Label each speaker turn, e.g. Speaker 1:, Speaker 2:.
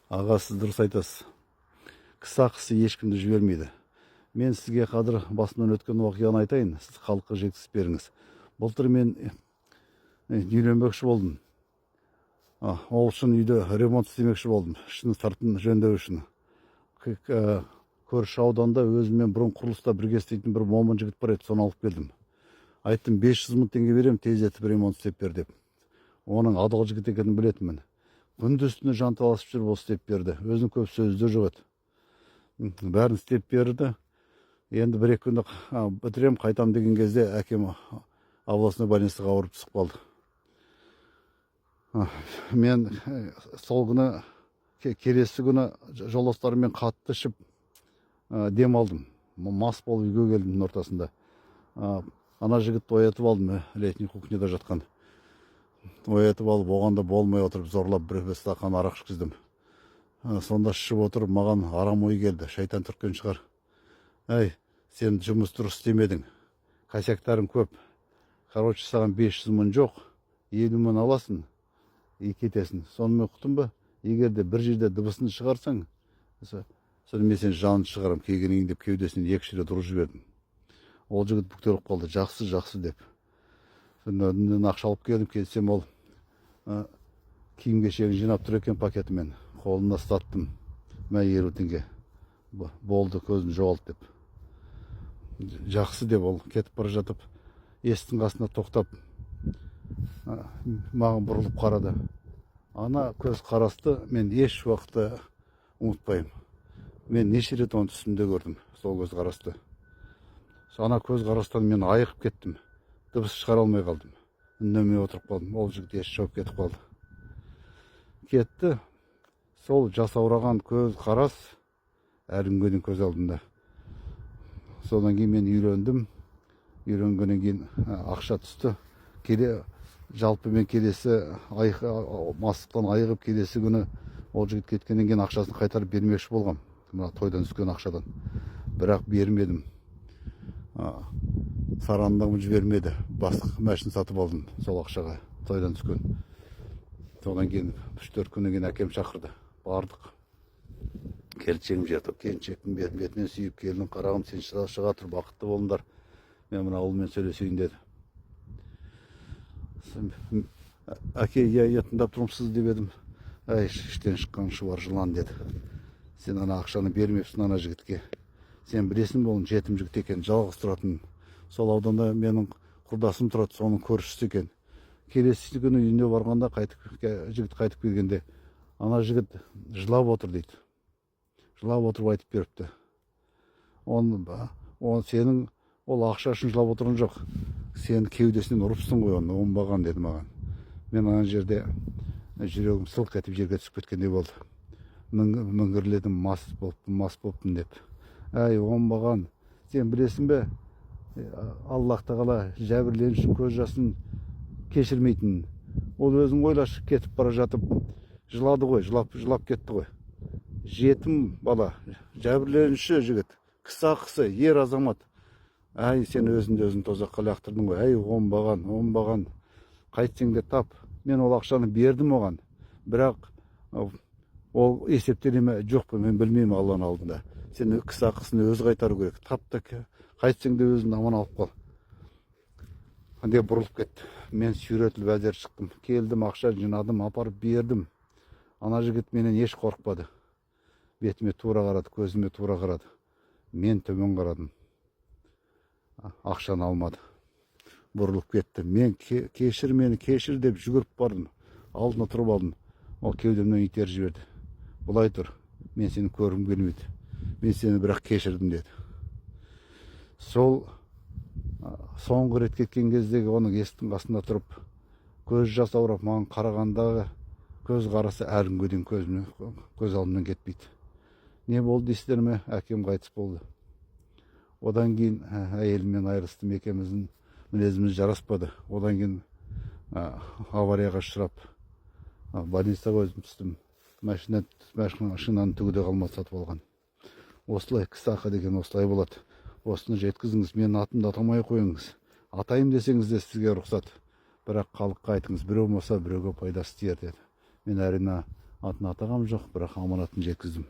Speaker 1: Аға, сіз дұрыс айтасыз. Кісі ақысы ешкімді жібермейді. Мен сізге қазір басымнан өткен оқиғаны айтайын, сіз халыққа жеткізіп беріңіз. Былтыр мен үйленбекші болдым. Ол үшін үйде ремонт істемекші болдым. Ішін сыртын жөндеу үшін. Көрші ауданда өзіммен бұрын құрылыста бірге істейтін бір момын жігіт бар еді, соны алып келдім. Айттым, 500 мың теңге берем, тездетіп ремонт істеп бер деп. Оның адал жігіт екенін білетінмін. Күндіз-түні жанталасып жүріп осы істеп берді. Өзінің көп сөзі де жоқ еді. Бәрін істеп берді. Енді бір-екі күнде бітірем, қайтам деген кезде әкем областной больницаға ауырып түсіп қалды. Мен сол күні, келесі күні жолдастарыммен қатты ішіп дем алдым. Мас болып үйге келдім ортасында. Ана жігітті оятып алдым, летний кухняда жатқан. Оятып алып, оғанда болмай отырып, зорлап бір стақан арақ ішкіздім. Сонда ішіп отырып, маған арам ой келді. Шайтан түрткен шығар. Әй, сен жұмыс дұрыс істемедің. Косяктарың көп. Короче, саған 500 мың жоқ, 50 мың аласың, и кетесің. Сонымен құтым ба? Егер де бір жерде дыбысын шығарсаң, соны мен сен жанын шығарам, келгенің деп кеудесінен екі рет ұрып жібердім. Ол жігіт бүктеліп қалды, жақсы деп. Сонда ақша алып келдім, келсем ол киім кешегін жинап тұр екен пакетімен. Қолына ұстаттым. Мә 50 теңге. Болды, көзім жоғалт деп. Жақсы деп ол кетіп бара жатып, есіктің қасына тоқтап, маған бұрылып қарады. Ана көз қарасты мен еш уақытта ұмытпаймын. Мен неше рет оны түсімде көрдім, сол көз қарасты. Ана көз қарастан мен айығып кеттім. Дыбыс шығара алмай қалдым. Үндемей отырып қалдым. Ол жігіт еш шауып кетіп қалды. Кетті. Сол жасаураған көз қарас әлі күнге дейін көз алдымда. Содан кейін мен үйлендім. Үйленгеннен кейін ақша түсті. Жалпы мен келесі мастықтан айығып келесі күні ол жігіт кеткеннен кейін ақшасын қайтарып бермекші болғам. Мына тойдан түскен ақшадан. Бірақ бермедім. Сарандығым жібермеді. Бастық мәшін сатып алдым сол ақшаға, тойдан түскен. Содан кейін 3-4 күннен кейін әкем шақырды. Бардық. Келіншегім жетіп, келіншектің бетінен сүйіп, келдің қарағым, сен шыға тұр, бақытты болыңдар. Мен мына ұлмен сөйлесейін деді. Әке, тыңдап тұрмысыз деп едім. Әй, іштен шыққан шұбар жылан деді. Сен ана ақшаны бермепсің ана жігітке. Сен білесің болың жетім жігіт екен, жалғыз тұратын. Сол ауданда менің құрдасым тұрады, соның көршісі екен. Келесі күні үйіне барғанда жігіт қайтып келгенде, ана жігіт жылап отыр дейді. Жылап отырып айтып беріпті. Сенің ол ақша үшін жылап отырған жоқ. Сен кеудесінен ұрыпсың ғой оны, оңбаған деді маған. Мен ана жерде жүрегім сылқ етіп жерге түсіп кеткендей болды. Міңгірледім, мас болыппын деп. Әй, оңбаған, сен білесің бе? Аллах тағала жәбірленушінің көз жасын кешірмейтін. Ол өзің ойлашы, кетіп бара жатып жылады ғой, жылап кетті ғой. Жетім бала, жәбірленуші жігіт, кісі ақысы, ер азамат. Әй, сен өзін тозаққа лақтырдың ғой. Әй, оңбаған, қайтсең де тап. Мен ол ақшаны бердім оған. Бірақ ол есептеле ме жоқ па, мен білмеймін Алланың алдында. Сен кісі ақысын өзі қайтару керек. Тапты, қайтсең де өзін аман алып қал. Деп бұрылып кетті. Мен сүйретіліп әзер шықтым. Келдім, ақша жинадым, апарып бердім. Ана жігіт менен еш қорықпады. Бетіме тура қарады, көзіме тура қарады. Мен төмен қарадым. Ақшаны алмады. Бұрылып кетті. Мен мені кешір деп жүгіріп бардым. Алдына тұрып алдым. Ол кеудемнен итеріп жіберді. Бұлай тұр. Мен сені көргім келмейді. Мен сені бірақ кешірдім деді. Сол соңғы рет кеткен кездегі оның есіктің қасында тұрып, көз жасаурап маған қарағандағы көз қарасы әлі күнге дейін көз алдымнан кетпейді. Не болды дейсіздер ме? Әкем қайтыс болды. Одан кейін әйеліммен айырылыстым, екеуміздің мінезіміз жараспады. Одан кейін аварияға ұшырап, больницаға өзім түстім. Машинаны тігуде қалмады, сатып алған. Осылай, кісі ақы деген осылай болады. Осыны жеткізіңіз, мен атымды атамай қойыңыз. Атайым десеңіз де сізге рұқсат. Бірақ халыққа айтыңыз, біреу болса біреуге пайдасы тиер деді. Мен әрине атын атағам жоқ, бірақ аманатын жеткіздім.